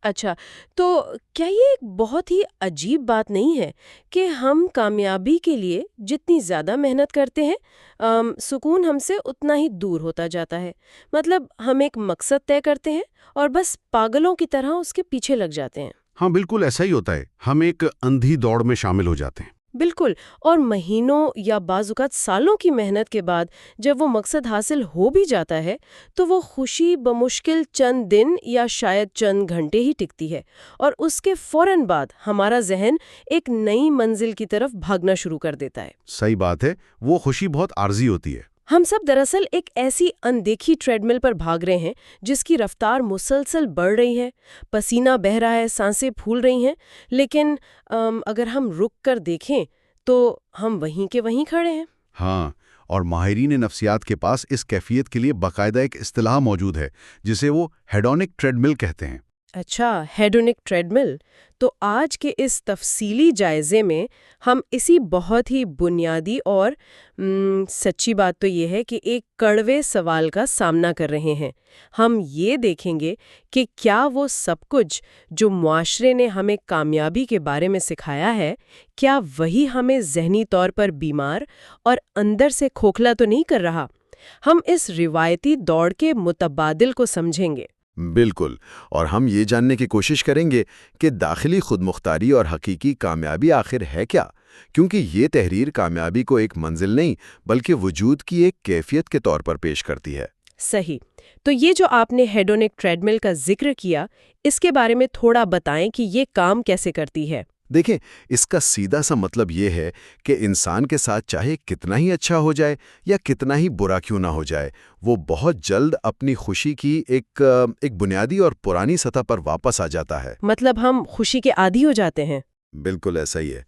اچھا، تو کیا یہ ایک بہت ہی عجیب بات نہیں ہے کہ ہم کامیابی کے لیے جتنی زیادہ محنت کرتے ہیں سکون ہم سے اتنا ہی دور ہوتا جاتا ہے؟ مطلب ہم ایک مقصد طے کرتے ہیں اور بس پاگلوں کی طرح اس کے پیچھے لگ جاتے ہیں۔ ہاں بالکل ایسا ہی ہوتا ہے، ہم ایک اندھی دوڑ میں شامل ہو جاتے ہیں۔ بالکل، اور مہینوں یا بعض اوقات سالوں کی محنت کے بعد جب وہ مقصد حاصل ہو بھی جاتا ہے تو وہ خوشی بمشکل چند دن یا شاید چند گھنٹے ہی ٹکتی ہے، اور اس کے فوراً بعد ہمارا ذہن ایک نئی منزل کی طرف بھاگنا شروع کر دیتا ہے۔ صحیح بات ہے، وہ خوشی بہت عارضی ہوتی ہے۔ ہم سب دراصل ایک ایسی اندیکھی ٹریڈ مل پر بھاگ رہے ہیں جس کی رفتار مسلسل بڑھ رہی ہے، پسینہ بہہ رہا ہے، سانسیں پھول رہی ہیں، لیکن اگر ہم رک کر دیکھیں تو ہم وہیں کے وہیں کھڑے ہیں۔ ہاں، اور ماہرین نفسیات کے پاس اس کیفیت کے لیے باقاعدہ ایک اصطلاح موجود ہے جسے وہ ہیڈونک ٹریڈ مل کہتے ہیں۔ اچھا، ہیڈونک ٹریڈ مل۔ تو آج کے اس تفصیلی جائزے میں ہم اسی بہت ہی بنیادی اور سچی بات تو یہ ہے کہ ایک کڑوے سوال کا سامنا کر رہے ہیں۔ ہم یہ دیکھیں گے کہ کیا وہ سب کچھ جو معاشرے نے ہمیں کامیابی کے بارے میں سکھایا ہے، کیا وہی ہمیں ذہنی طور پر بیمار اور اندر سے کھوکھلا تو نہیں کر رہا؟ ہم اس روایتی دوڑ کے متبادل کو سمجھیں گے۔ بالکل، اور ہم یہ جاننے کی کوشش کریں گے کہ داخلی خود مختاری اور حقیقی کامیابی آخر ہے کیا، کیونکہ یہ تحریر کامیابی کو ایک منزل نہیں بلکہ وجود کی ایک کیفیت کے طور پر پیش کرتی ہے۔ صحیح۔ تو یہ جو آپ نے ہیڈونک ٹریڈ مل کا ذکر کیا، اس کے بارے میں تھوڑا بتائیں کہ یہ کام کیسے کرتی ہے۔ دیکھیں، اس کا سیدھا سا مطلب یہ ہے کہ انسان کے ساتھ چاہے کتنا ہی اچھا ہو جائے یا کتنا ہی برا کیوں نہ ہو جائے، وہ بہت جلد اپنی خوشی کی ایک بنیادی اور پرانی سطح پر واپس آ جاتا ہے۔ مطلب ہم خوشی کے عادی ہو جاتے ہیں۔ بالکل ایسا ہی ہے۔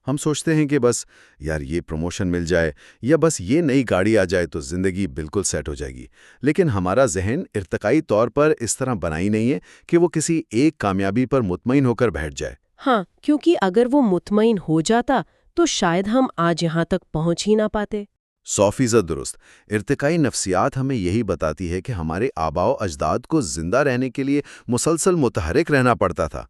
ہم سوچتے ہیں کہ بس یار یہ پروموشن مل جائے یا بس یہ نئی گاڑی آ جائے تو زندگی بالکل سیٹ ہو جائے گی، لیکن ہمارا ذہن ارتقائی طور پر اس طرح بنا ہی نہیں ہے کہ وہ کسی ایک کامیابی پر مطمئن ہو کر بیٹھ جائے۔ ہاں، کیونکہ اگر وہ مطمئن ہو جاتا تو شاید ہم آج یہاں تک پہنچ ہی نہ پاتے۔ 100% درست۔ ارتقائی نفسیات ہمیں یہی بتاتی ہے کہ ہمارے آباء و اجداد کو زندہ رہنے کے لیے مسلسل متحرک رہنا پڑتا تھا۔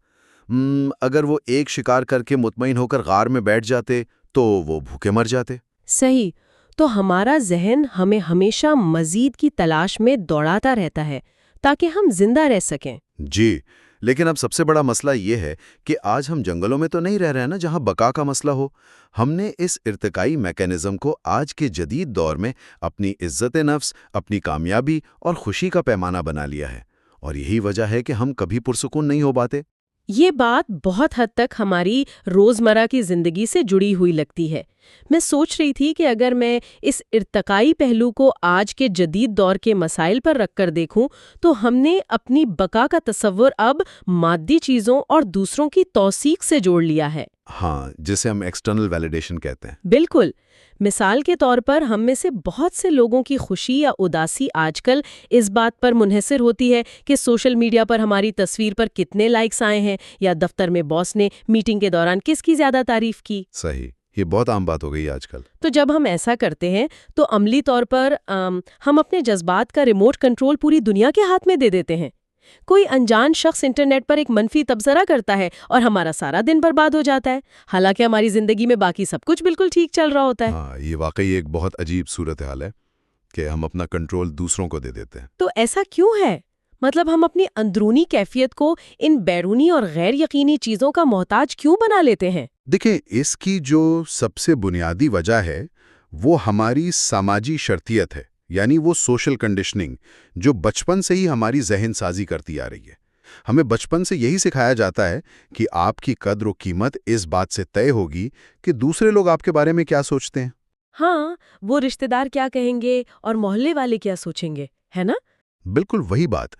اگر وہ ایک شکار کر کے مطمئن ہو کر غار میں بیٹھ جاتے تو وہ بھوکے مر جاتے۔ صحیح۔ تو ہمارا ذہن ہمیں ہمیشہ مزید کی تلاش میں دوڑاتا رہتا ہے تاکہ ہم زندہ رہ سکیں۔ جی، لیکن اب سب سے بڑا مسئلہ یہ ہے کہ آج ہم جنگلوں میں تو نہیں رہ رہے ہیں نا جہاں بقا کا مسئلہ ہو۔ ہم نے اس ارتقائی میکانزم کو آج کے جدید دور میں اپنی عزت نفس، اپنی کامیابی اور خوشی کا پیمانہ بنا لیا ہے، اور یہی وجہ ہے کہ ہم کبھی پرسکون نہیں ہو پاتے۔ یہ بات بہت حد تک ہماری روزمرہ کی زندگی سے جڑی ہوئی لگتی ہے۔ میں سوچ رہی تھی کہ اگر میں اس ارتقائی پہلو کو آج کے جدید دور کے مسائل پر رکھ کر دیکھوں تو ہم نے اپنی بقا کا تصور اب مادی چیزوں اور دوسروں کی توثیق سے جوڑ لیا ہے۔ ہاں، جسے ہم ایکسٹرنل ویلیڈیشن کہتے ہیں۔ بالکل۔ مثال کے طور پر ہم میں سے بہت سے لوگوں کی خوشی یا اداسی آج کل اس بات پر منحصر ہوتی ہے کہ سوشل میڈیا پر ہماری تصویر پر کتنے لائکس آئے ہیں، یا دفتر میں باس نے میٹنگ کے دوران کس کی زیادہ تعریف کی۔ صحیح، یہ بہت عام بات ہو گئی آج کل۔ تو جب ہم ایسا کرتے ہیں تو عملی طور پر ہم اپنے جذبات کا ریموٹ کنٹرول پوری دنیا کے ہاتھ میں دے دیتے ہیں۔ کوئی انجان شخص انٹرنیٹ پر ایک منفی تبصرہ کرتا ہے اور ہمارا سارا دن برباد ہو جاتا ہے، حالانکہ ہماری زندگی میں باقی سب کچھ بالکل ٹھیک چل رہا ہوتا ہے۔ ہاں، یہ واقعی ایک بہت عجیب صورتحال ہے کہ ہم اپنا کنٹرول دوسروں کو دے دیتے ہیں۔ تو ایسا کیوں ہے؟ مطلب ہم اپنی اندرونی کیفیت کو ان بیرونی اور غیر یقینی چیزوں کا محتاج کیوں بنا لیتے ہیں؟ دیکھیں، اس کی جو سب سے بنیادی وجہ ہے وہ ہماری سماجی شرطیت ہے، یعنی وہ سوشل کنڈیشننگ جو بچپن سے ہی ہماری ذہن سازی کرتی آ رہی ہے۔ ہمیں بچپن سے یہی سکھایا جاتا ہے کہ آپ کی قدر و قیمت اس بات سے طے ہوگی کہ دوسرے لوگ آپ کے بارے میں کیا سوچتے ہیں۔ ہاں، وہ رشتہ دار کیا کہیں گے اور محلے والے کیا سوچیں گے، ہے نا؟ بالکل وہی بات۔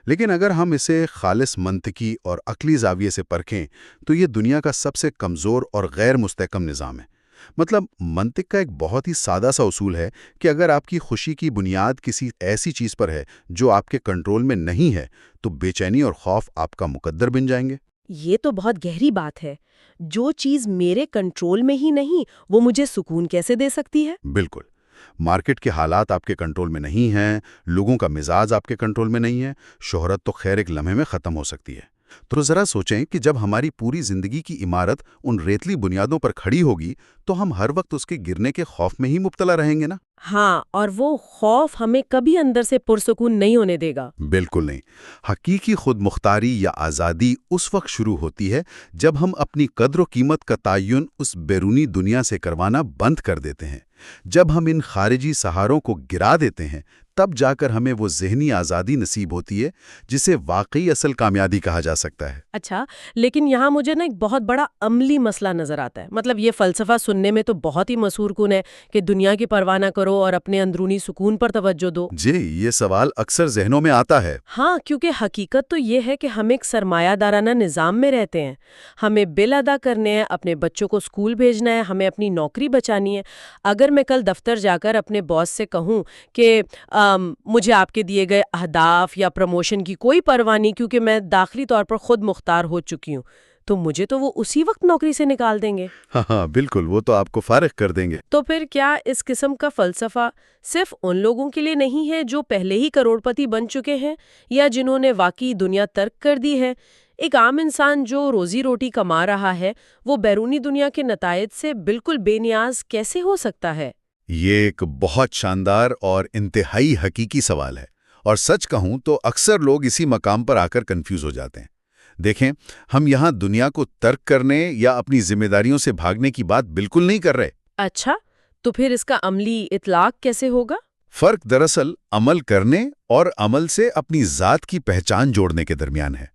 لیکن اگر ہم اسے خالص منطقی اور عقلی زاویے سے پرکھیں تو یہ دنیا کا سب سے کمزور اور غیر مستحکم نظام ہے۔ مطلب منطق کا ایک بہت ہی سادہ سا اصول ہے کہ اگر آپ کی خوشی کی بنیاد کسی ایسی چیز پر ہے جو آپ کے کنٹرول میں نہیں ہے تو بے چینی اور خوف آپ کا مقدر بن جائیں گے۔ یہ تو بہت گہری بات ہے۔ جو چیز میرے کنٹرول میں ہی نہیں وہ مجھے سکون کیسے دے سکتی ہے؟ بالکل، مارکیٹ کے حالات آپ کے کنٹرول میں نہیں ہیں، لوگوں کا مزاج آپ کے کنٹرول میں نہیں ہے، شہرت تو خیر ایک لمحے میں ختم ہو سکتی ہے۔ تو ذرا سوچیں کہ جب ہماری پوری زندگی کی عمارت ان ریتلی بنیادوں پر کھڑی ہوگی تو ہم ہر وقت اس کے گرنے کے خوف میں ہی مبتلا رہیں گے نا؟ ہاں، اور وہ خوف ہمیں کبھی اندر سے پرسکون نہیں ہونے دے گا۔ بالکل نہیں۔ حقیقی خود مختاری یا آزادی اس وقت شروع ہوتی ہے جب ہم اپنی قدر و قیمت کا تعین اس بیرونی دنیا سے کروانا بند کر دیتے ہیں۔ جب ہم ان خارجی سہاروں کو گرا دیتے ہیں تب جا کر ہمیں وہ ذہنی آزادی نصیب ہوتی ہے جسے واقعی اصل کامیابی کہا جا سکتا ہے۔ اچھا، لیکن یہاں مجھے ایک بہت بڑا عملی مسئلہ نظر آتا ہے۔ مطلب یہ فلسفہ سننے میں تو بہت ہی مسحور کن ہے کہ دنیا کی پرواہ نہ کرو اور اپنے اندرونی سکون پر توجہ دو۔ جی، یہ سوال اکثر ذہنوں میں آتا ہے۔ ہاں، کیونکہ حقیقت تو یہ ہے کہ ہم ایک سرمایہ دارانہ نظام میں رہتے ہیں۔ ہمیں بل ادا کرنے ہیں، اپنے بچوں کو اسکول بھیجنا ہے، ہمیں اپنی نوکری بچانی ہے۔ اگر میں کل دفتر جا کر اپنے باس سے کہوں کہ مجھے آپ کے دیے گئے اہداف یا پروموشن کی کوئی پرواہ نہیں کیونکہ میں داخلی طور پر خود مختار ہو چکی ہوں، تو مجھے تو وہ اسی وقت نوکری سے نکال دیں گے۔ ہاں بالکل، وہ تو آپ کو فارغ کر دیں گے۔ تو پھر کیا اس قسم کا فلسفہ صرف ان لوگوں کے لیے نہیں ہے جو پہلے ہی کروڑ پتی بن چکے ہیں یا جنہوں نے واقعی دنیا ترک کر دی ہے؟ ایک عام انسان جو روزی روٹی کما رہا ہے وہ بیرونی دنیا کے نتائج سے بالکل بے نیاز کیسے ہو سکتا ہے؟ یہ ایک بہت شاندار اور انتہائی حقیقی سوال ہے، اور سچ کہوں تو اکثر لوگ اسی مقام پر آ کر کنفیوز ہو جاتے ہیں۔ دیکھیں، ہم یہاں دنیا کو ترک کرنے یا اپنی ذمہ داریوں سے بھاگنے کی بات بالکل نہیں کر رہے۔ اچھا، تو پھر اس کا عملی اطلاق کیسے ہوگا؟ فرق دراصل عمل کرنے اور عمل سے اپنی ذات کی پہچان جوڑنے کے درمیان ہے۔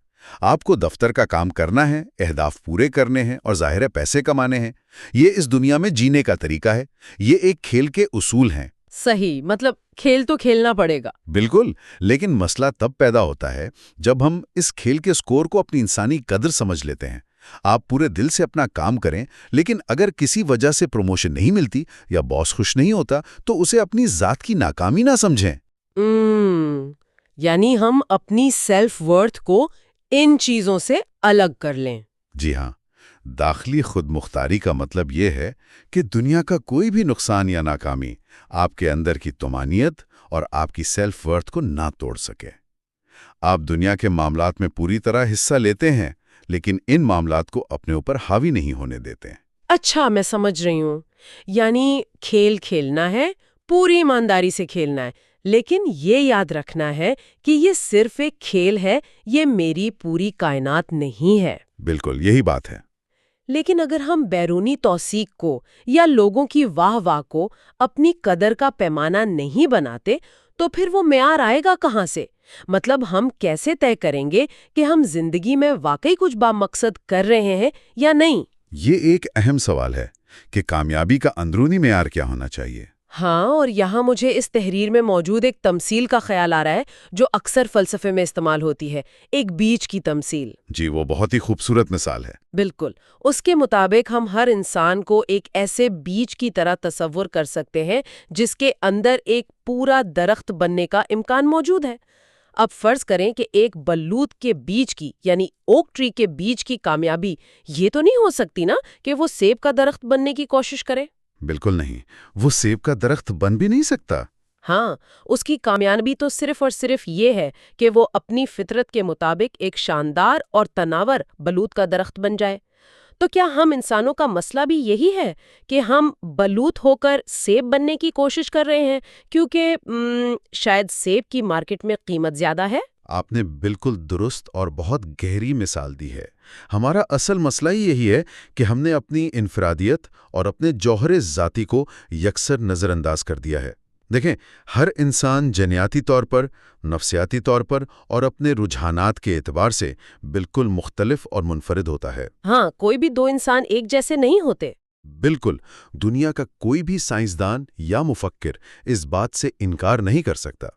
آپ کو دفتر کا کام کرنا ہے، اہداف پورے کرنے ہیں اور ظاہر ہے پیسے کمانے ہیں۔ یہ اس دنیا میں جینے کا طریقہ ہے، یہ ایک کھیل کے اصول ہیں۔ صحیح، مطلب کھیل تو کھیلنا پڑے گا۔ بالکل، لیکن مسئلہ تب پیدا ہوتا ہے جب ہم اس کھیل کے سکور کو اپنی انسانی قدر سمجھ لیتے ہیں۔ آپ پورے دل سے اپنا کام کریں، لیکن اگر کسی وجہ سے پروموشن نہیں ملتی یا باس خوش نہیں ہوتا تو اسے اپنی ذات کی ناکامی نہ سمجھیں۔ یعنی ہم اپنی سیلف ورتھ کو ان چیزوں سے الگ کر لیں۔ جی ہاں، داخلی خود مختاری کا مطلب یہ ہے کہ دنیا کا کوئی بھی نقصان یا ناکامی آپ کے اندر کی طمانینت اور آپ کی سیلف ورتھ کو نہ توڑ سکے۔ آپ دنیا کے معاملات میں پوری طرح حصہ لیتے ہیں، لیکن ان معاملات کو اپنے اوپر حاوی نہیں ہونے دیتے۔ اچھا، میں سمجھ رہی ہوں۔ یعنی کھیل کھیلنا ہے، پوری ایمانداری سے کھیلنا ہے، لیکن یہ یاد رکھنا ہے کہ یہ صرف ایک کھیل ہے، یہ میری پوری کائنات نہیں ہے۔ بالکل، یہی بات ہے۔ لیکن اگر ہم بیرونی توثیق کو یا لوگوں کی واہ واہ کو اپنی قدر کا پیمانہ نہیں بناتے تو پھر وہ معیار آئے گا کہاں سے؟ مطلب ہم کیسے طے کریں گے کہ ہم زندگی میں واقعی کچھ بامقصد کر رہے ہیں یا نہیں؟ یہ ایک اہم سوال ہے کہ کامیابی کا اندرونی معیار کیا ہونا چاہیے۔ ہاں، اور یہاں مجھے اس تحریر میں موجود ایک تمثیل کا خیال آ رہا ہے جو اکثر فلسفے میں استعمال ہوتی ہے، ایک بیج کی تمثیل۔ جی، وہ بہت ہی خوبصورت مثال ہے۔ بالکل، اس کے مطابق ہم ہر انسان کو ایک ایسے بیج کی طرح تصور کر سکتے ہیں جس کے اندر ایک پورا درخت بننے کا امکان موجود ہے۔ اب فرض کریں کہ ایک بلوط کے بیج کی یعنی اوک ٹری کے بیج کی کامیابی یہ تو نہیں ہو سکتی نا کہ وہ سیب کا درخت بننے کی کوشش کرے؟ بالکل نہیں، وہ سیب کا درخت بن بھی نہیں سکتا۔ ہاں، اس کی کامیابی تو صرف اور صرف یہ ہے کہ وہ اپنی فطرت کے مطابق ایک شاندار اور تناور بلوط کا درخت بن جائے۔ تو کیا ہم انسانوں کا مسئلہ بھی یہی ہے کہ ہم بلوط ہو کر سیب بننے کی کوشش کر رہے ہیں کیونکہ شاید سیب کی مارکیٹ میں قیمت زیادہ ہے؟ آپ نے بالکل درست اور بہت گہری مثال دی ہے۔ ہمارا اصل مسئلہ ہی یہی ہے کہ ہم نے اپنی انفرادیت اور اپنے جوہر ذاتی کو یکسر نظر انداز کر دیا ہے۔ دیکھیں، ہر انسان جنیاتی طور پر، نفسیاتی طور پر اور اپنے رجحانات کے اعتبار سے بالکل مختلف اور منفرد ہوتا ہے۔ ہاں، کوئی بھی دو انسان ایک جیسے نہیں ہوتے۔ بالکل، دنیا کا کوئی بھی سائنسدان یا مفکر اس بات سے انکار نہیں کر سکتا۔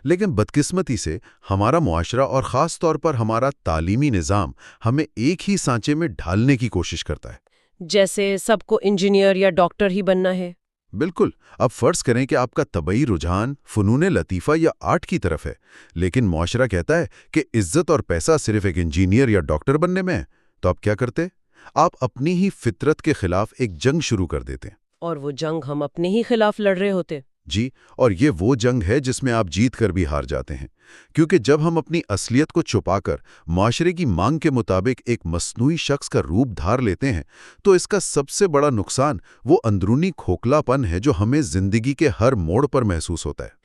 لیکن بدقسمتی سے ہمارا معاشرہ اور خاص طور پر ہمارا تعلیمی نظام ہمیں ایک ہی سانچے میں ڈھالنے کی کوشش کرتا ہے۔ جیسے سب کو انجینئر یا ڈاکٹر ہی بننا ہے۔ بالکل، اب فرض کریں کہ آپ کا طبعی رجحان فنون لطیفہ یا آرٹ کی طرف ہے، لیکن معاشرہ کہتا ہے کہ عزت اور پیسہ صرف ایک انجینئر یا ڈاکٹر بننے میں ہے، تو آپ کیا کرتے؟ آپ اپنی ہی فطرت کے خلاف ایک جنگ شروع کر دیتے ہیں۔ اور وہ جنگ ہم اپنے ہی خلاف لڑ رہے ہوتے۔ جی، اور یہ وہ جنگ ہے جس میں آپ جیت کر بھی ہار جاتے ہیں، کیونکہ جب ہم اپنی اصلیت کو چھپا کر معاشرے کی مانگ کے مطابق ایک مصنوعی شخص کا روپ دھار لیتے ہیں تو اس کا سب سے بڑا نقصان وہ اندرونی کھوکھلا پن ہے جو ہمیں زندگی کے ہر موڑ پر محسوس ہوتا ہے۔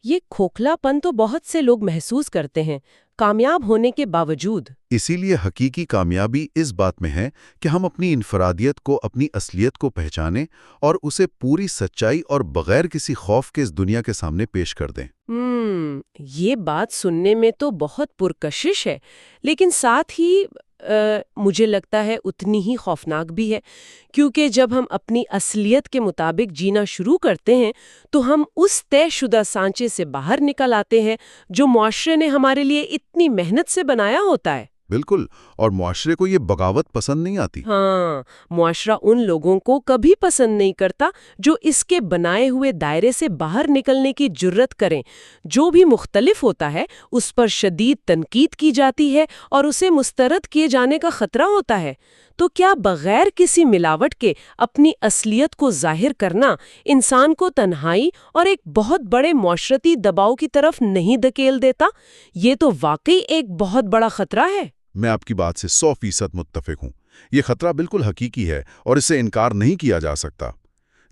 یہ کھوکھلا پن تو بہت سے لوگ محسوس کرتے ہیں، کامیاب ہونے کے باوجود۔ اسی لیے حقیقی کامیابی اس بات میں ہے کہ ہم اپنی انفرادیت کو، اپنی اصلیت کو پہچانیں اور اسے پوری سچائی اور بغیر کسی خوف کے اس دنیا کے سامنے پیش کر دیں۔ یہ بات سننے میں تو بہت پرکشش ہے، لیکن ساتھ ہی مجھے لگتا ہے اتنی ہی خوفناک بھی ہے، کیونکہ جب ہم اپنی اصلیت کے مطابق جینا شروع کرتے ہیں تو ہم اس طے شدہ سانچے سے باہر نکل آتے ہیں جو معاشرے نے ہمارے لیے اتنی محنت سے بنایا ہوتا ہے۔ بالکل، اور معاشرے کو یہ بغاوت پسند نہیں آتی۔ ہاں، معاشرہ ان لوگوں کو کبھی پسند نہیں کرتا جو اس کے بنائے ہوئے دائرے سے باہر نکلنے کی جرت کریں۔ جو بھی مختلف ہوتا ہے اس پر شدید تنقید کی جاتی ہے اور اسے مسترد کیے جانے کا خطرہ ہوتا ہے۔ تو کیا بغیر کسی ملاوٹ کے اپنی اصلیت کو ظاہر کرنا انسان کو تنہائی اور ایک بہت بڑے معاشرتی دباؤ کی طرف نہیں دھکیل دیتا؟ یہ تو واقعی ایک بہت بڑا خطرہ ہے۔ میں آپ کی بات سے 100% متفق ہوں۔ یہ خطرہ بالکل حقیقی ہے اور اس سے انکار نہیں کیا جا سکتا۔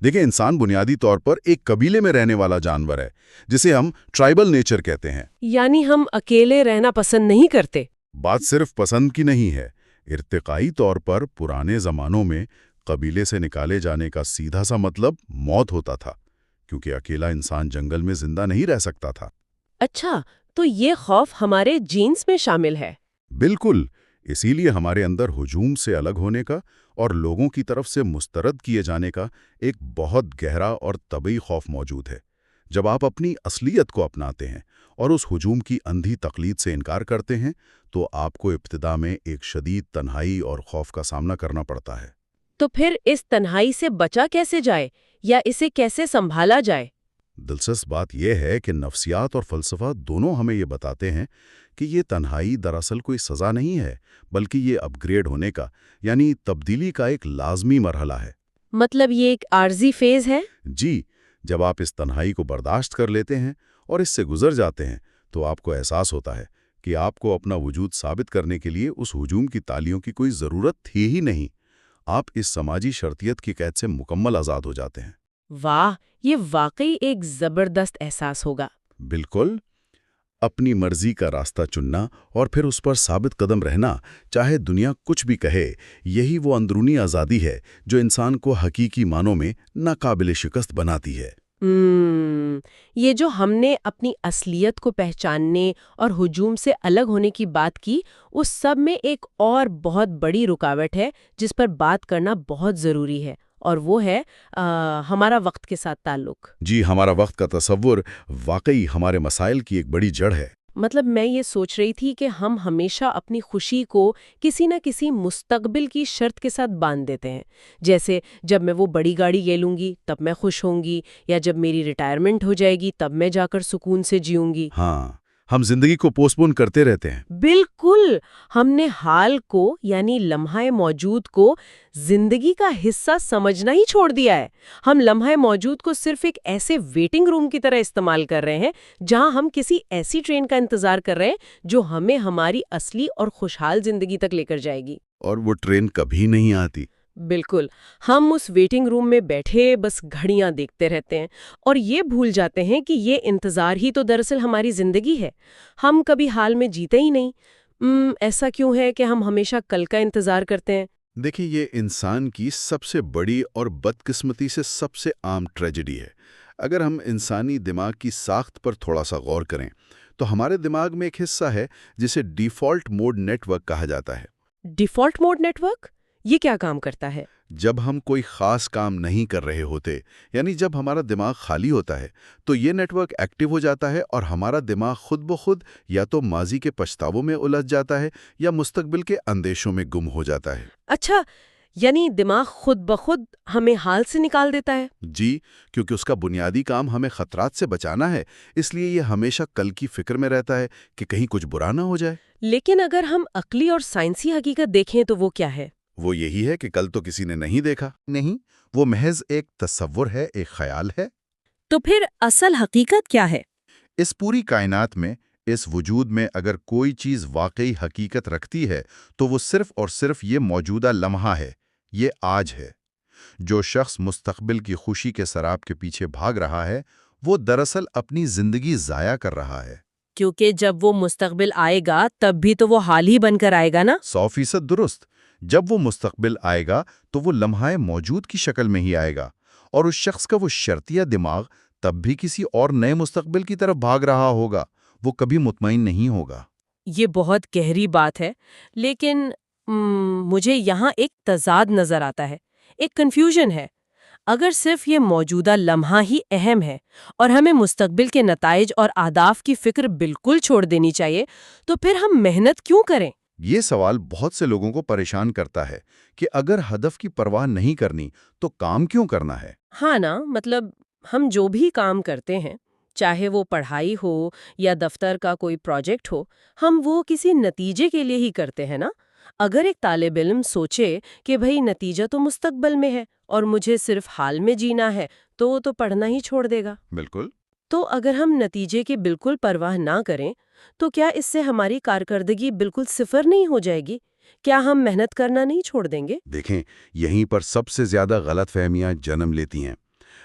دیکھیں، انسان بنیادی طور پر ایک قبیلے میں رہنے والا جانور ہے جسے ہم ٹرائبل نیچر کہتے ہیں۔ یعنی ہم اکیلے رہنا پسند نہیں کرتے۔ بات صرف پسند کی نہیں ہے، ارتقائی طور پر پرانے زمانوں میں قبیلے سے نکالے جانے کا سیدھا سا مطلب موت ہوتا تھا، کیونکہ اکیلا انسان جنگل میں زندہ نہیں رہ سکتا تھا۔ اچھا، تو یہ خوف ہمارے جینز میں شامل ہے؟ بالکل، اسی لیے ہمارے اندر ہجوم سے الگ ہونے کا اور لوگوں کی طرف سے مسترد کیے جانے کا ایک بہت گہرا اور طبعی خوف موجود ہے۔ جب آپ اپنی اصلیت کو اپناتے ہیں اور اس ہجوم کی اندھی تقلید سے انکار کرتے ہیں تو آپ کو ابتدا میں ایک شدید تنہائی اور خوف کا سامنا کرنا پڑتا ہے۔ تو پھر اس تنہائی سے بچا کیسے جائے یا اسے کیسے سنبھالا جائے؟ دلچسپ بات یہ ہے کہ نفسیات اور فلسفہ دونوں ہمیں یہ بتاتے ہیں کہ یہ تنہائی دراصل کوئی سزا نہیں ہے، بلکہ یہ اپ گریڈ ہونے کا، یعنی تبدیلی کا ایک لازمی مرحلہ ہے۔ مطلب یہ ایک عارضی فیز ہے؟ جی، جب آپ اس تنہائی کو برداشت کر لیتے ہیں اور اس سے گزر جاتے ہیں تو آپ کو احساس ہوتا ہے کہ آپ کو اپنا وجود ثابت کرنے کے لیے اس ہجوم کی تالیوں کی کوئی ضرورت تھی ہی نہیں۔ آپ اس سماجی شرطیت کی قید سے مکمل آزاد ہو جاتے ہیں۔ واہ، یہ واقعی ایک زبردست احساس ہوگا۔ بالکل، اپنی مرضی کا راستہ چننا اور پھر اس پر ثابت قدم رہنا، چاہے دنیا کچھ بھی کہے، یہی وہ اندرونی آزادی ہے جو انسان کو حقیقی معنوں میں ناقابل شکست بناتی ہے۔ یہ جو ہم نے اپنی اصلیت کو پہچاننے اور ہجوم سے الگ ہونے کی بات کی، اس سب میں ایک اور بہت بڑی رکاوٹ ہے جس پر بات کرنا بہت ضروری ہے، اور وہ ہے ہمارا وقت کے ساتھ تعلق۔ جی، ہمارا وقت کا تصور واقعی ہمارے مسائل کی ایک بڑی جڑ ہے۔ مطلب میں یہ سوچ رہی تھی کہ ہم ہمیشہ اپنی خوشی کو کسی نہ کسی مستقبل کی شرط کے ساتھ باندھ دیتے ہیں، جیسے جب میں وہ بڑی گاڑی لے لوں گی تب میں خوش ہوں گی، یا جب میری ریٹائرمنٹ ہو جائے گی تب میں جا کر سکون سے جیوں گی۔ ہاں، ہم زندگی کو پوسٹ پون کرتے رہتے ہیں۔ بالکل، ہم نے حال کو یعنی لمحہ موجود کو زندگی کا حصہ سمجھنا ہی چھوڑ دیا ہے۔ ہم لمحہ موجود کو صرف ایک ایسے ویٹنگ روم کی طرح استعمال کر رہے ہیں جہاں ہم کسی ایسی ٹرین کا انتظار کر رہے ہیں جو ہمیں ہماری اصلی اور خوشحال زندگی تک لے کر جائے گی۔ اور وہ ٹرین کبھی نہیں آتی۔ بالکل، ہم اس ویٹنگ روم میں بیٹھے بس گھڑیاں دیکھتے رہتے ہیں اور یہ بھول جاتے ہیں کہ یہ انتظار ہی تو دراصل ہماری زندگی ہے۔ ہم کبھی حال میں جیتے ہی نہیں۔ ایسا کیوں ہے کہ ہم ہمیشہ کل کا انتظار کرتے ہیں؟ دیکھیں، یہ انسان کی سب سے بڑی اور بدقسمتی سے سب سے عام ٹریجڈی ہے۔ اگر ہم انسانی دماغ کی ساخت پر تھوڑا سا غور کریں تو ہمارے دماغ میں ایک حصہ ہے جسے ڈیفالٹ موڈ نیٹ ورک کہا جاتا ہے۔ ڈیفالٹ موڈ نیٹ ورک یہ کیا کام کرتا ہے؟ جب ہم کوئی خاص کام نہیں کر رہے ہوتے، یعنی جب ہمارا دماغ خالی ہوتا ہے، تو یہ نیٹ ورک ایکٹیو ہو جاتا ہے اور ہمارا دماغ خود بخود یا تو ماضی کے پچھتاووں میں الجھ جاتا ہے یا مستقبل کے اندیشوں میں گم ہو جاتا ہے۔ اچھا، یعنی دماغ خود بخود ہمیں حال سے نکال دیتا ہے؟ جی، کیونکہ اس کا بنیادی کام ہمیں خطرات سے بچانا ہے، اس لیے یہ ہمیشہ کل کی فکر میں رہتا ہے کہ کہیں کچھ برا نہ ہو جائے۔ لیکن اگر ہم عقلی اور سائنسی حقیقت دیکھیں تو وہ کیا ہے؟ وہ یہی ہے کہ کل تو کسی نے نہیں دیکھا، نہیں، وہ محض ایک تصور ہے، ایک خیال ہے۔ تو پھر اصل حقیقت کیا ہے؟ اس پوری کائنات میں، اس وجود میں اگر کوئی چیز واقعی حقیقت رکھتی ہے تو وہ صرف اور صرف یہ موجودہ لمحہ ہے، یہ آج ہے۔ جو شخص مستقبل کی خوشی کے سراب کے پیچھے بھاگ رہا ہے، وہ دراصل اپنی زندگی ضائع کر رہا ہے۔ کیونکہ جب وہ مستقبل آئے گا تب بھی تو وہ حال ہی بن کر آئے گا نا؟ 100% درست۔ جب وہ مستقبل آئے گا تو وہ لمحہ موجود کی شکل میں ہی آئے گا، اور اس شخص کا وہ شرطیہ دماغ تب بھی کسی اور نئے مستقبل کی طرف بھاگ رہا ہوگا، وہ کبھی مطمئن نہیں ہوگا۔ یہ بہت گہری بات ہے، لیکن مجھے یہاں ایک تضاد نظر آتا ہے، ایک کنفیوژن ہے۔ اگر صرف یہ موجودہ لمحہ ہی اہم ہے اور ہمیں مستقبل کے نتائج اور اہداف کی فکر بالکل چھوڑ دینی چاہیے، تو پھر ہم محنت کیوں کریں؟ یہ سوال بہت سے لوگوں کو پریشان کرتا ہے کہ اگر ہدف کی پرواہ نہیں کرنی تو کام کیوں کرنا ہے؟ ہاں نا، مطلب ہم جو بھی کام کرتے ہیں، چاہے وہ پڑھائی ہو یا دفتر کا کوئی پروجیکٹ ہو، ہم وہ کسی نتیجے کے لیے ہی کرتے ہیں نا۔ اگر ایک طالب علم سوچے کہ بھئی نتیجہ تو مستقبل میں ہے اور مجھے صرف حال میں جینا ہے، تو وہ تو پڑھنا ہی چھوڑ دے گا۔ بالکل۔ تو اگر ہم نتیجے کی بالکل پرواہ نہ کریں تو کیا اس سے ہماری کارکردگی بالکل صفر نہیں ہو جائے گی؟ کیا ہم محنت کرنا نہیں چھوڑ دیں گے؟ دیکھیں، یہیں پر سب سے زیادہ غلط فہمیاں جنم لیتی ہیں۔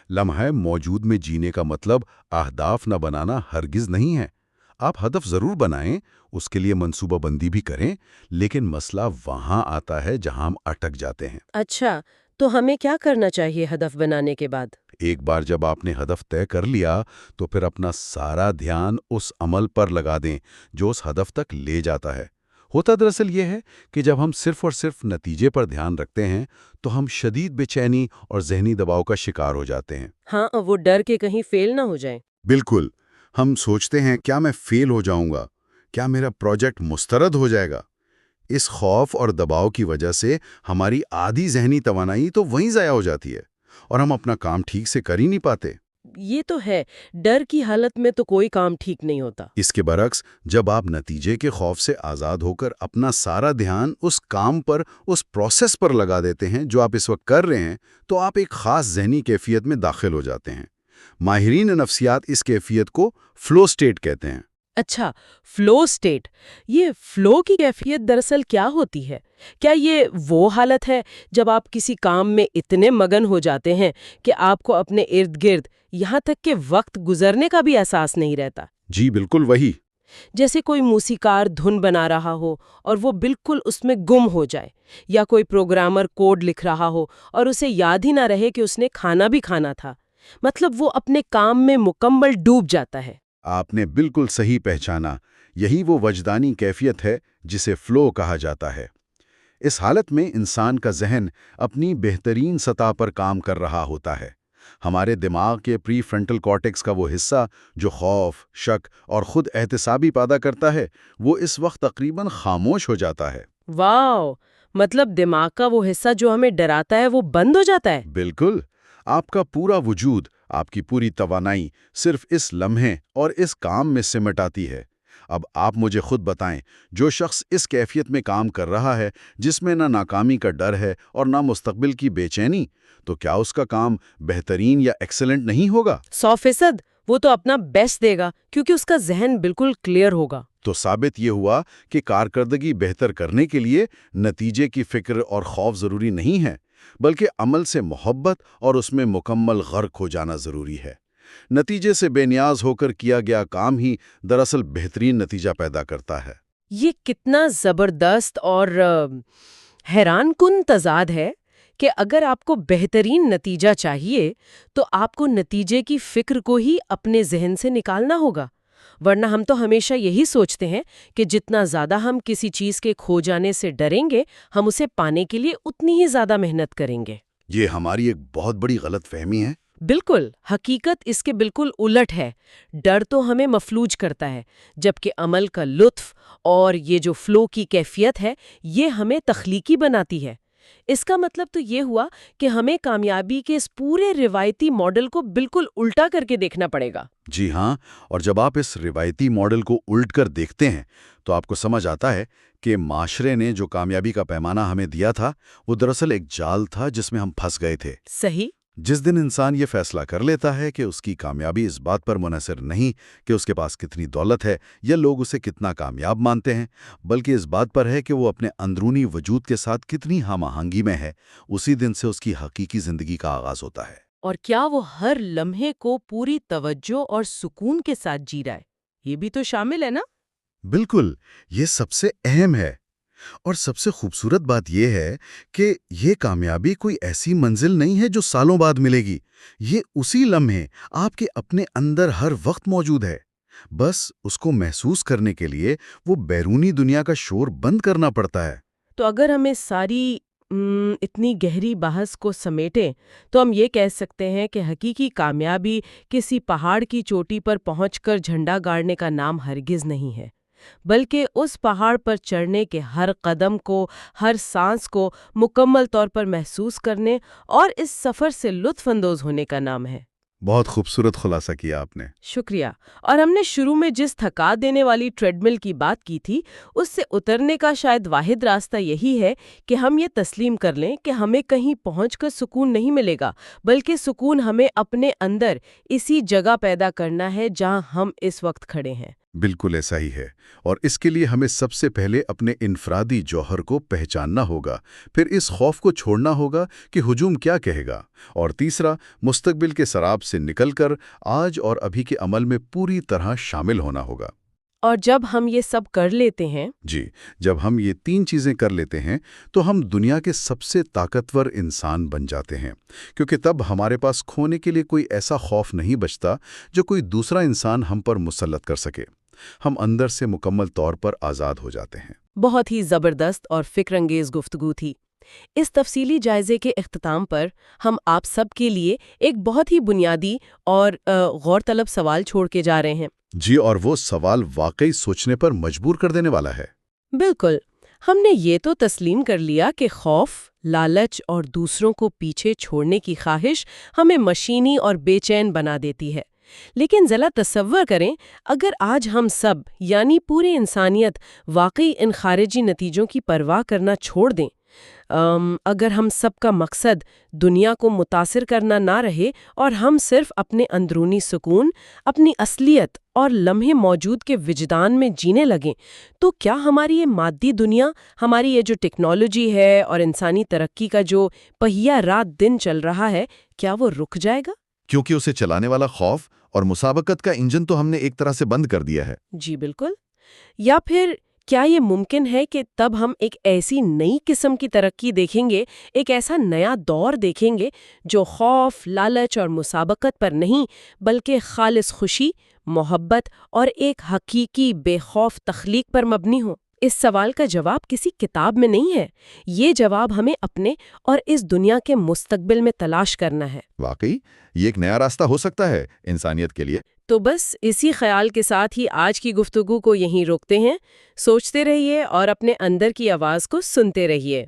لمحہ موجود میں جینے کا مطلب اہداف نہ بنانا ہرگز نہیں ہے۔ آپ ہدف ضرور بنائیں، اس کے لیے منصوبہ بندی بھی کریں، لیکن مسئلہ وہاں آتا ہے جہاں ہم اٹک جاتے ہیں۔ اچھا، تو ہمیں کیا کرنا چاہیے ہدف بنانے کے بعد؟ ایک بار جب آپ نے ہدف طے کر لیا تو پھر اپنا سارا دھیان اس عمل پر لگا دیں جو اس ہدف تک لے جاتا ہے۔ ہوتا دراصل یہ ہے کہ جب ہم صرف اور صرف نتیجے پر دھیان رکھتے ہیں تو ہم شدید بے چینی اور ذہنی دباؤ کا شکار ہو جاتے ہیں۔ ہاں، وہ ڈر کے کہیں فیل نہ ہو جائیں۔ بالکل۔ ہم سوچتے ہیں کیا میں فیل ہو جاؤں گا؟ کیا میرا پروجیکٹ مسترد ہو جائے گا؟ اس خوف اور دباؤ کی وجہ سے ہماری آدھی ذہنی توانائی تو وہیں ضائع ہو جاتی ہے اور ہم اپنا کام ٹھیک سے کر ہی نہیں پاتے۔ یہ تو ہے، ڈر کی حالت میں تو کوئی کام ٹھیک نہیں ہوتا۔ اس کے برعکس، جب آپ نتیجے کے خوف سے آزاد ہو کر اپنا سارا دھیان اس کام پر، اس پروسیس پر لگا دیتے ہیں جو آپ اس وقت کر رہے ہیں، تو آپ ایک خاص ذہنی کیفیت میں داخل ہو جاتے ہیں۔ ماہرین نفسیات اس کیفیت کو فلو سٹیٹ کہتے ہیں۔ اچھا، فلو سٹیٹ، یہ فلو کی کیفیت دراصل کیا ہوتی ہے؟ کیا یہ وہ حالت ہے جب آپ کسی کام میں اتنے مگن ہو جاتے ہیں کہ آپ کو اپنے ارد گرد یہاں تک کہ وقت گزرنے کا بھی احساس نہیں رہتا؟ جی بالکل وہی۔ جیسے کوئی موسیقار دھن بنا رہا ہو اور وہ بالکل اس میں گم ہو جائے، یا کوئی پروگرامر کوڈ لکھ رہا ہو اور اسے یاد ہی نہ رہے کہ اس نے کھانا بھی کھانا تھا۔ مطلب وہ اپنے کام میں مکمل ڈوب جاتا ہے۔ آپ نے بالکل صحیح پہچانا، یہی وہ وجدانی کیفیت ہے جسے فلو کہا جاتا ہے۔ اس حالت میں انسان کا ذہن اپنی بہترین سطح پر کام کر رہا ہوتا ہے۔ ہمارے دماغ کے پری فرنٹل کارٹیکس کا وہ حصہ جو خوف، شک اور خود احتسابی پیدا کرتا ہے، وہ اس وقت تقریباً خاموش ہو جاتا ہے۔ واو! مطلب دماغ کا وہ حصہ جو ہمیں ڈراتا ہے وہ بند ہو جاتا ہے؟ بالکل۔ آپ کا پورا وجود، آپ کی پوری توانائی صرف اس لمحے اور اس کام میں سمٹ آتی ہے۔ اب آپ مجھے خود بتائیں، جو شخص اس کیفیت میں کام کر رہا ہے، جس میں نہ ناکامی کا ڈر ہے اور نہ مستقبل کی بے چینی، تو کیا اس کا کام بہترین یا ایکسلنٹ نہیں ہوگا؟ 100%۔ وہ تو اپنا بیسٹ دے گا کیونکہ اس کا ذہن بالکل کلیئر ہوگا۔ تو ثابت یہ ہوا کہ کارکردگی بہتر کرنے کے لیے نتیجے کی فکر اور خوف ضروری نہیں ہے، بلکہ عمل سے محبت اور اس میں مکمل غرق ہو جانا ضروری ہے۔ نتیجے سے بے نیاز ہو کر کیا گیا کام ہی دراصل بہترین نتیجہ پیدا کرتا ہے۔ یہ کتنا زبردست اور حیران کن تضاد ہے کہ اگر آپ کو بہترین نتیجہ چاہیے تو آپ کو نتیجے کی فکر کو ہی اپنے ذہن سے نکالنا ہوگا، ورنہ ہم تو ہمیشہ یہی سوچتے ہیں کہ جتنا زیادہ ہم کسی چیز کے کھو جانے سے ڈریں گے، ہم اسے پانے کے لیے اتنی ہی زیادہ محنت کریں گے۔ یہ ہماری ایک بہت بڑی غلط فہمی ہے۔ بالکل، حقیقت اس کے بالکل الٹ ہے۔ ڈر تو ہمیں مفلوج کرتا ہے، جبکہ عمل کا لطف اور یہ جو فلو کی کیفیت ہے، یہ ہمیں تخلیقی بناتی ہے۔ اس کا مطلب تو یہ ہوا کہ ہمیں کامیابی کے اس پورے روایتی ماڈل کو بالکل الٹا کر کے دیکھنا پڑے گا۔ جی ہاں، اور جب آپ اس روایتی ماڈل کو الٹ کر دیکھتے ہیں تو آپ کو سمجھ آتا ہے کہ معاشرے نے جو کامیابی کا پیمانہ ہمیں دیا تھا، وہ دراصل ایک جال تھا جس میں ہم پھنس گئے تھے۔ صحیح۔ جس دن انسان یہ فیصلہ کر لیتا ہے کہ اس کی کامیابی اس بات پر منحصر نہیں کہ اس کے پاس کتنی دولت ہے یا لوگ اسے کتنا کامیاب مانتے ہیں، بلکہ اس بات پر ہے کہ وہ اپنے اندرونی وجود کے ساتھ کتنی ہم آہنگی میں ہے، اسی دن سے اس کی حقیقی زندگی کا آغاز ہوتا ہے۔ اور کیا وہ ہر لمحے کو پوری توجہ اور سکون کے ساتھ جی رہا ہے؟ یہ بھی تو شامل ہے نا؟ بالکل، یہ سب سے اہم ہے۔ اور سب سے خوبصورت بات یہ ہے کہ یہ کامیابی کوئی ایسی منزل نہیں ہے جو سالوں بعد ملے گی، یہ اسی لمحے آپ کے اپنے اندر ہر وقت موجود ہے۔ بس اس کو محسوس کرنے کے لیے وہ بیرونی دنیا کا شور بند کرنا پڑتا ہے۔ تو اگر ہمیں ساری اتنی گہری بحث کو سمیٹیں تو ہم یہ کہہ سکتے ہیں کہ حقیقی کامیابی کسی پہاڑ کی چوٹی پر پہنچ کر جھنڈا گاڑنے کا نام ہرگز نہیں ہے، بلکہ اس پہاڑ پر چڑھنے کے ہر قدم کو، ہر سانس کو مکمل طور پر محسوس کرنے اور اس سفر سے لطف اندوز ہونے کا نام ہے۔ بہت خوبصورت خلاصہ کیا آپ نے۔ شکریہ۔ اور ہم نے شروع میں جس تھکا دینے والی ٹریڈ مل کی بات کی تھی، اس سے اترنے کا شاید واحد راستہ یہی ہے کہ ہم یہ تسلیم کر لیں کہ ہمیں کہیں پہنچ کر سکون نہیں ملے گا، بلکہ سکون ہمیں اپنے اندر اسی جگہ پیدا کرنا ہے جہاں ہم اس وقت کھڑے ہیں۔ بالکل ایسا ہی ہے، اور اس کے لیے ہمیں سب سے پہلے اپنے انفرادی جوہر کو پہچاننا ہوگا، پھر اس خوف کو چھوڑنا ہوگا کہ ہجوم کیا کہے گا، اور تیسرا مستقبل کے سراب سے نکل کر آج اور ابھی کے عمل میں پوری طرح شامل ہونا ہوگا۔ اور جب ہم یہ سب کر لیتے ہیں، جب ہم یہ 3 چیزیں کر لیتے ہیں تو ہم دنیا کے سب سے طاقتور انسان بن جاتے ہیں، کیونکہ تب ہمارے پاس کھونے کے لیے کوئی ایسا خوف نہیں بچتا جو کوئی دوسرا انسان ہم پر مسلط کر سکے۔ ہم اندر سے مکمل طور پر آزاد ہو جاتے ہیں۔ بہت ہی زبردست اور فکر انگیز گفتگو تھی۔ اس تفصیلی جائزے کے اختتام پر ہم آپ سب کے لیے ایک بہت ہی بنیادی اور غور طلب سوال چھوڑ کے جا رہے ہیں۔ اور وہ سوال واقعی سوچنے پر مجبور کر دینے والا ہے۔ بالکل، ہم نے یہ تو تسلیم کر لیا کہ خوف، لالچ اور دوسروں کو پیچھے چھوڑنے کی خواہش ہمیں مشینی اور بے چین بنا دیتی ہے، لیکن ذرا تصور کریں اگر آج ہم سب یعنی پوری انسانیت واقعی ان خارجی نتیجوں کی پرواہ کرنا چھوڑ دیں، اگر ہم سب کا مقصد دنیا کو متاثر کرنا نہ رہے اور ہم صرف اپنے اندرونی سکون، اپنی اصلیت اور لمحے موجود کے وجدان میں جینے لگیں، تو کیا ہماری یہ مادی دنیا، ہماری یہ جو ٹیکنالوجی ہے اور انسانی ترقی کا جو پہیہ رات دن چل رہا ہے، کیا وہ رک جائے گا؟ کیونکہ اسے چلانے والا خوف اور مسابقت کا انجن تو ہم نے ایک طرح سے بند کر دیا ہے۔ جی بالکل۔ یا پھر کیا یہ ممکن ہے کہ تب ہم ایک ایسی نئی قسم کی ترقی دیکھیں گے، ایک ایسا نیا دور دیکھیں گے جو خوف، لالچ اور مسابقت پر نہیں بلکہ خالص خوشی، محبت اور ایک حقیقی بے خوف تخلیق پر مبنی ہو؟ اس سوال کا جواب کسی کتاب میں نہیں ہے، یہ جواب ہمیں اپنے اور اس دنیا کے مستقبل میں تلاش کرنا ہے۔ واقعی یہ ایک نیا راستہ ہو سکتا ہے انسانیت کے لیے۔ تو بس اسی خیال کے ساتھ ہی آج کی گفتگو کو یہیں روکتے ہیں۔ سوچتے رہیے اور اپنے اندر کی آواز کو سنتے رہیے۔